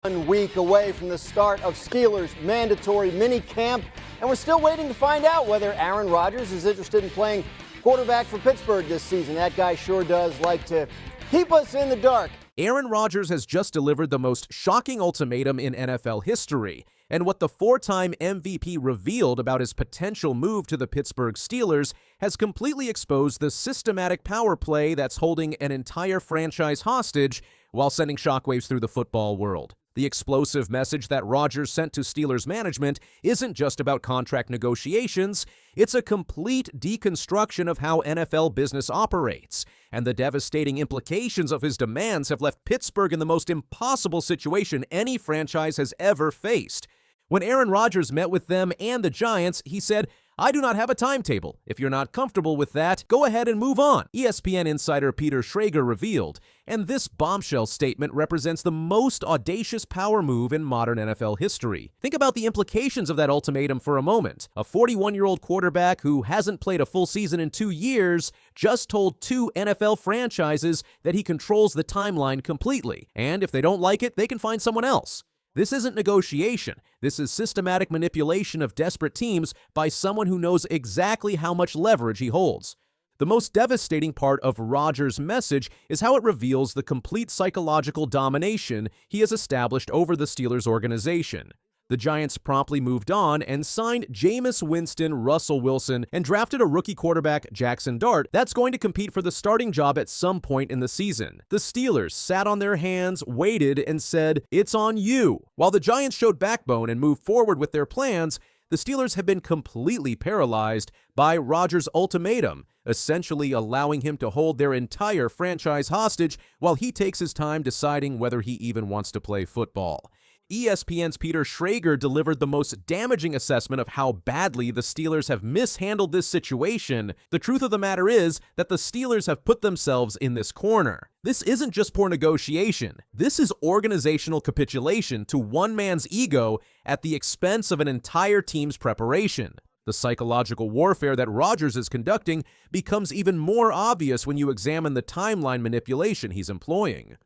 1 week away from the start of Steelers' mandatory minicamp, and we're still waiting to find out whether Aaron Rodgers is interested in playing quarterback for Pittsburgh this season. That guy sure does like to keep us in the dark. Aaron Rodgers has just delivered the most shocking ultimatum in NFL history, and what the four-time MVP revealed about his potential move to the Pittsburgh Steelers has completely exposed the systematic power play that's holding an entire franchise hostage while sending shockwaves through the football world. The explosive message that Rodgers sent to Steelers management isn't just about contract negotiations, it's a complete deconstruction of how NFL business operates, and the devastating implications of his demands have left Pittsburgh in the most impossible situation any franchise has ever faced. When Aaron Rodgers met with them and the Giants, he said, "I do not have a timetable. If you're not comfortable with that, go ahead and move on," ESPN insider Peter Schrager revealed. And this bombshell statement represents the most audacious power move in modern NFL history. Think about the implications of that ultimatum for a moment. A 41-year-old quarterback who hasn't played a full season in 2 years just told 2 NFL franchises that he controls the timeline completely. And if they don't like it, they can find someone else. This isn't negotiation. This is systematic manipulation of desperate teams by someone who knows exactly how much leverage he holds. The most devastating part of Rodgers' message is how it reveals the complete psychological domination he has established over the Steelers organization. The Giants promptly moved on and signed Jameis Winston, Russell Wilson, and drafted a rookie quarterback, Jackson Dart, that's going to compete for the starting job at some point in the season. The Steelers sat on their hands, waited, and said, "It's on you." While the Giants showed backbone and moved forward with their plans, the Steelers have been completely paralyzed by Rodgers' ultimatum, essentially allowing him to hold their entire franchise hostage while he takes his time deciding whether he even wants to play football. ESPN's Peter Schrager delivered the most damaging assessment of how badly the Steelers have mishandled this situation. The truth of the matter is that the Steelers have put themselves in this corner. This isn't just poor negotiation. This is organizational capitulation to one man's ego at the expense of an entire team's preparation. The psychological warfare that Rodgers is conducting becomes even more obvious when you examine the timeline manipulation he's employing.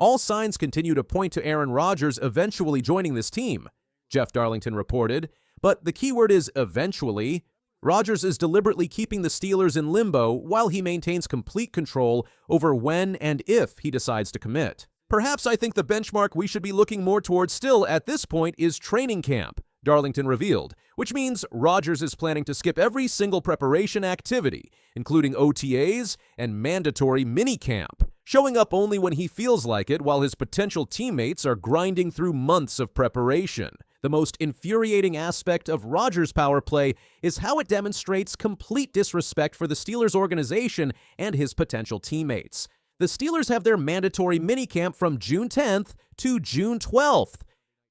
All signs continue to point to Aaron Rodgers eventually joining this team, Jeff Darlington reported, but the keyword is eventually. Rodgers is deliberately keeping the Steelers in limbo while he maintains complete control over when and if he decides to commit. "Perhaps I think the benchmark we should be looking more towards still at this point is training camp," Darlington revealed, which means Rodgers is planning to skip every single preparation activity, including OTAs and mandatory minicamp, showing up only when he feels like it while his potential teammates are grinding through months of preparation. The most infuriating aspect of Rodgers' power play is how it demonstrates complete disrespect for the Steelers organization and his potential teammates. The Steelers have their mandatory minicamp from June 10th to June 12th.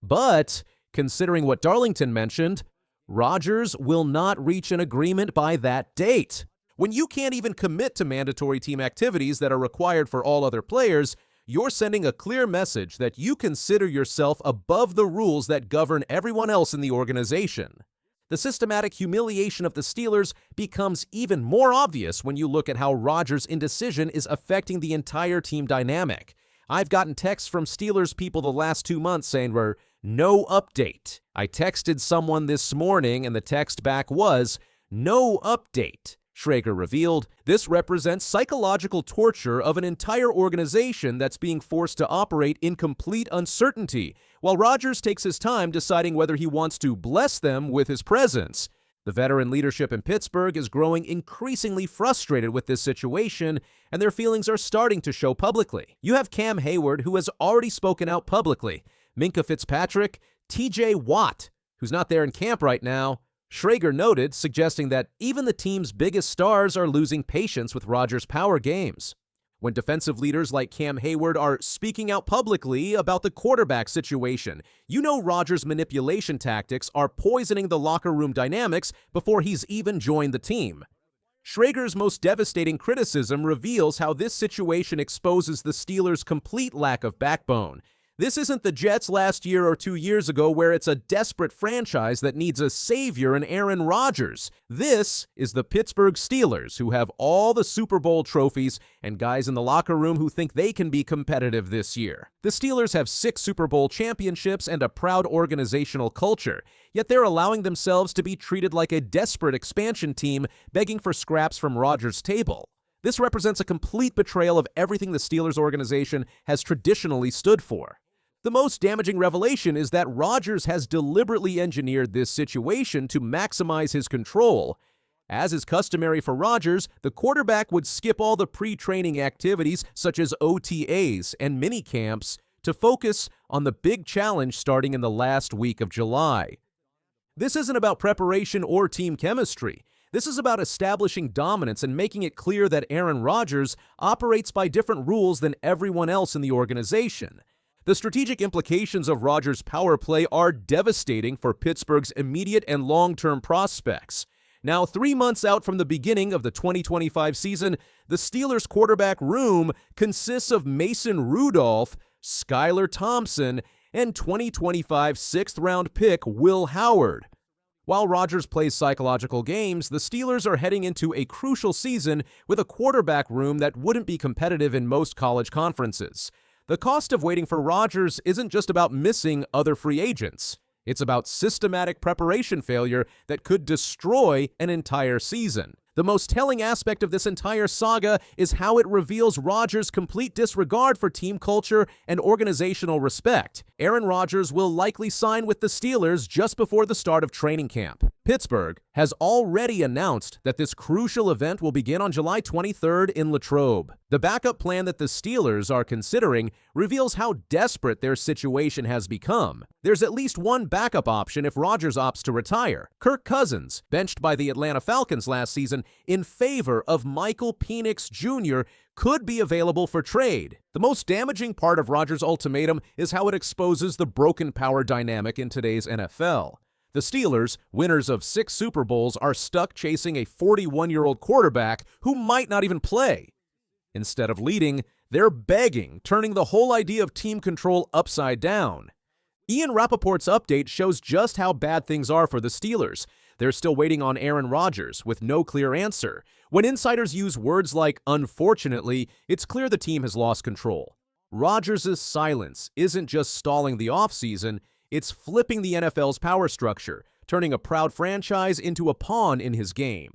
But, considering what Darlington mentioned, Rodgers will not reach an agreement by that date. When you can't even commit to mandatory team activities that are required for all other players, you're sending a clear message that you consider yourself above the rules that govern everyone else in the organization. The systematic humiliation of the Steelers becomes even more obvious when you look at how Rodgers' indecision is affecting the entire team dynamic. I've gotten texts from Steelers people the last 2 months saying we're no update. I texted someone this morning and the text back was no update. Schrager revealed, this represents psychological torture of an entire organization that's being forced to operate in complete uncertainty, while Rodgers takes his time deciding whether he wants to bless them with his presence. The veteran leadership in Pittsburgh is growing increasingly frustrated with this situation, and their feelings are starting to show publicly. You have Cam Hayward, who has already spoken out publicly, Minkah Fitzpatrick, TJ Watt, who's not there in camp right now, Schrager noted, suggesting that even the team's biggest stars are losing patience with Rodgers' power games. When defensive leaders like Cam Hayward are speaking out publicly about the quarterback situation, you know Rodgers' manipulation tactics are poisoning the locker room dynamics before he's even joined the team. Schrager's most devastating criticism reveals how this situation exposes the Steelers' complete lack of backbone. This isn't the Jets last year or 2 years ago where it's a desperate franchise that needs a savior in Aaron Rodgers. This is the Pittsburgh Steelers, who have all the Super Bowl trophies and guys in the locker room who think they can be competitive this year. The Steelers have 6 Super Bowl championships and a proud organizational culture, yet they're allowing themselves to be treated like a desperate expansion team begging for scraps from Rodgers' table. This represents a complete betrayal of everything the Steelers organization has traditionally stood for. The most damaging revelation is that Rodgers has deliberately engineered this situation to maximize his control. As is customary for Rodgers, the quarterback would skip all the pre-training activities such as OTAs and minicamps to focus on the big challenge starting in the last week of July. This isn't about preparation or team chemistry. This is about establishing dominance and making it clear that Aaron Rodgers operates by different rules than everyone else in the organization. The strategic implications of Rodgers' power play are devastating for Pittsburgh's immediate and long-term prospects. Now, 3 months out from the beginning of the 2025 season, the Steelers' quarterback room consists of Mason Rudolph, Skylar Thompson, and 2025 6th-round pick Will Howard. While Rodgers plays psychological games, the Steelers are heading into a crucial season with a quarterback room that wouldn't be competitive in most college conferences. The cost of waiting for Rodgers isn't just about missing other free agents. It's about systematic preparation failure that could destroy an entire season. The most telling aspect of this entire saga is how it reveals Rodgers' complete disregard for team culture and organizational respect. Aaron Rodgers will likely sign with the Steelers just before the start of training camp. Pittsburgh has already announced that this crucial event will begin on July 23rd in Latrobe. The backup plan that the Steelers are considering reveals how desperate their situation has become. There's at least one backup option if Rodgers opts to retire. Kirk Cousins, benched by the Atlanta Falcons last season in favor of Michael Penix Jr., could be available for trade. The most damaging part of Rodgers' ultimatum is how it exposes the broken power dynamic in today's NFL. The Steelers, winners of 6 Super Bowls, are stuck chasing a 41-year-old quarterback who might not even play. Instead of leading, they're begging, turning the whole idea of team control upside down. Ian Rappaport's update shows just how bad things are for the Steelers. They're still waiting on Aaron Rodgers, with no clear answer. When insiders use words like "unfortunately," it's clear the team has lost control. Rodgers' silence isn't just stalling the offseason, it's flipping the NFL's power structure, turning a proud franchise into a pawn in his game.